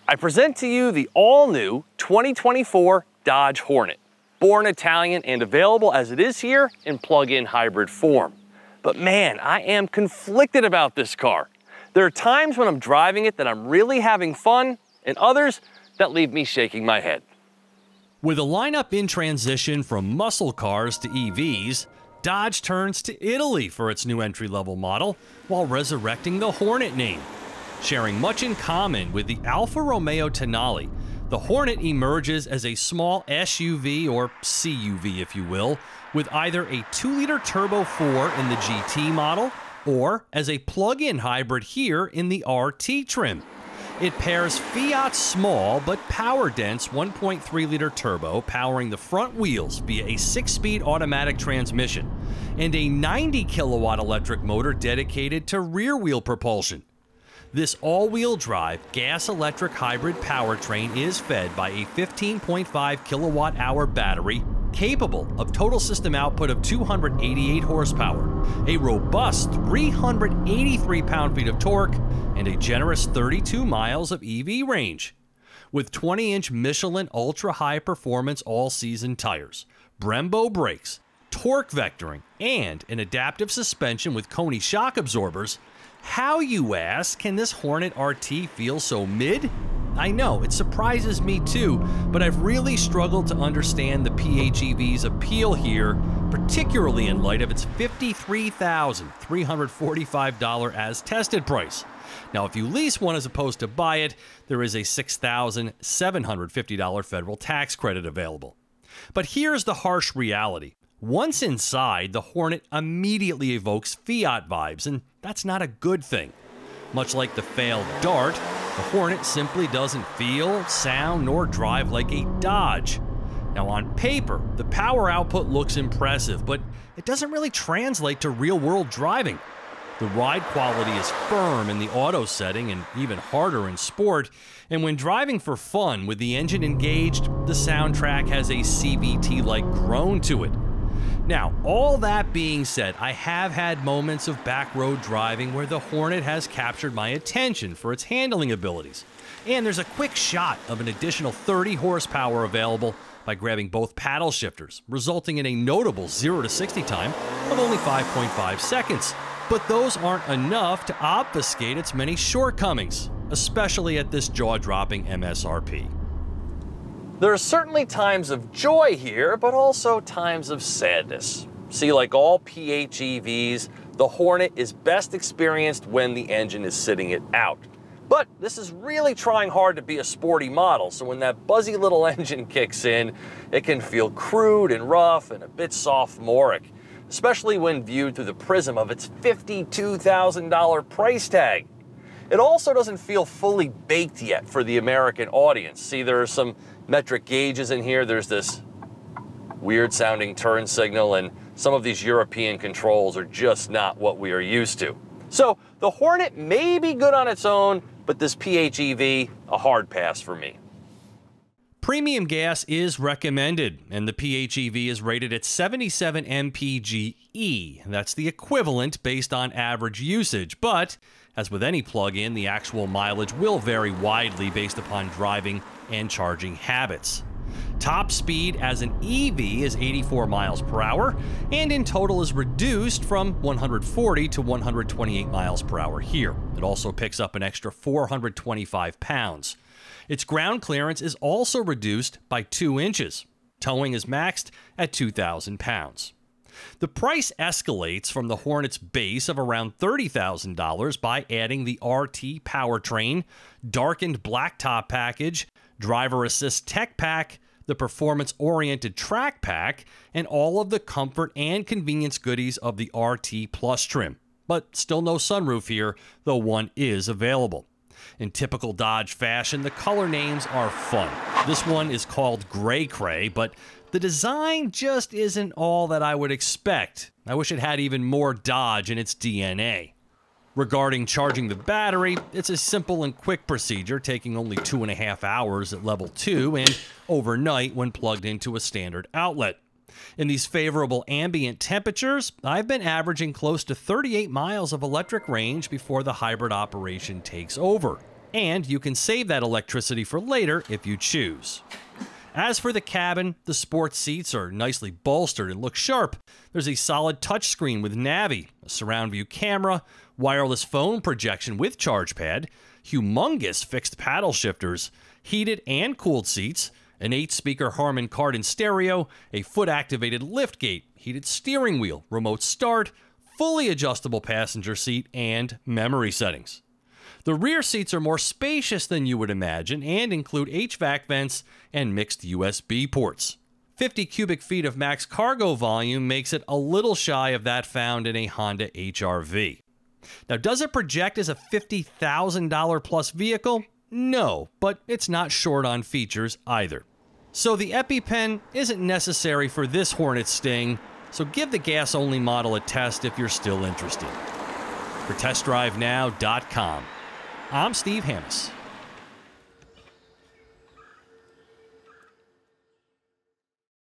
I present to you the all-new 2024 Dodge Hornet, born Italian and available as it is here in plug-in hybrid form. But man, I am conflicted about this car. There are times when I'm driving it that I'm really having fun, and others that leave me shaking my head. With a lineup in transition from muscle cars to EVs, Dodge turns to Italy for its new entry-level model while resurrecting the Hornet name. Sharing much in common with the Alfa Romeo Tonale, the Hornet emerges as a small SUV or CUV if you will, with either a 2-liter turbo 4 in the GT model or as a plug-in hybrid here in the RT trim. It pairs Fiat's small but power-dense 1.3-liter turbo powering the front wheels via a 6-speed automatic transmission and a 90-kilowatt electric motor dedicated to rear-wheel propulsion. This all-wheel drive gas-electric hybrid powertrain is fed by a 15.5 kilowatt-hour battery capable of total system output of 288 horsepower, a robust 383 pound-feet of torque, and a generous 32 miles of EV range. With 20-inch Michelin ultra-high performance all-season tires, Brembo brakes, torque vectoring, and an adaptive suspension with Koni shock absorbers, how, you ask, can this Hornet RT feel so mid? I know, it surprises me too, but I've really struggled to understand the PHEV's appeal here, particularly in light of its $53,345 as tested price. Now, if you lease one as opposed to buy it, there is a $6,750 federal tax credit available. But here's the harsh reality. Once inside, the Hornet immediately evokes Fiat vibes, and that's not a good thing. Much like the failed Dart, the Hornet simply doesn't feel, sound, nor drive like a Dodge. Now on paper, the power output looks impressive, but it doesn't really translate to real-world driving. The ride quality is firm in the auto setting and even harder in sport, and when driving for fun with the engine engaged, the soundtrack has a CVT-like groan to it. Now, all that being said, I have had moments of back-road driving where the Hornet has captured my attention for its handling abilities. And there's a quick shot of an additional 30 horsepower available by grabbing both paddle shifters, resulting in a notable 0 to 60 time of only 5.5 seconds. But those aren't enough to obfuscate its many shortcomings, especially at this jaw-dropping MSRP. There are certainly times of joy here, but also times of sadness. See, like all PHEVs, the Hornet is best experienced when the engine is sitting it out. But this is really trying hard to be a sporty model, so when that buzzy little engine kicks in, it can feel crude and rough and a bit sophomoric, especially when viewed through the prism of its $52,000 price tag. It also doesn't feel fully baked yet for the American audience. See, there are some metric gauges in here. There's this weird sounding turn signal, and some of these European controls are just not what we are used to. So the Hornet may be good on its own, but this PHEV, a hard pass for me. Premium gas is recommended, and the PHEV is rated at 77 mpge. That's the equivalent based on average usage, but as with any plug-in, the actual mileage will vary widely based upon driving and charging habits. Top speed as an EV is 84 miles per hour, and in total is reduced from 140 to 128 miles per hour here. It also picks up an extra 425 pounds. Its ground clearance is also reduced by 2 inches. Towing is maxed at 2,000 pounds. The price escalates from the Hornet's base of around $30,000 by adding the RT powertrain, darkened blacktop package, driver assist tech pack, the performance-oriented track pack, and all of the comfort and convenience goodies of the RT Plus trim. But still no sunroof here, though one is available. In typical Dodge fashion, the color names are fun. This one is called Gray Cray, but the design just isn't all that I would expect. I wish it had even more Dodge in its DNA. Regarding charging the battery, it's a simple and quick procedure, taking only 2.5 hours at level 2 and overnight when plugged into a standard outlet. In these favorable ambient temperatures, I've been averaging close to 38 miles of electric range before the hybrid operation takes over. And you can save that electricity for later if you choose. As for the cabin, the sports seats are nicely bolstered and look sharp. There's a solid touchscreen with Navi, a surround view camera, wireless phone projection with charge pad, humongous fixed paddle shifters, heated and cooled seats, an 8-speaker Harman Kardon stereo, a foot-activated liftgate, heated steering wheel, remote start, fully adjustable passenger seat, and memory settings. The rear seats are more spacious than you would imagine and include HVAC vents and mixed USB ports. 50 cubic feet of max cargo volume makes it a little shy of that found in a Honda HR-V. Now, does it project as a $50,000 plus vehicle? No, but it's not short on features either. So the EpiPen isn't necessary for this Hornet Sting, so give the gas-only model a test if you're still interested. For TestDriveNow.com, I'm Steve Hammes.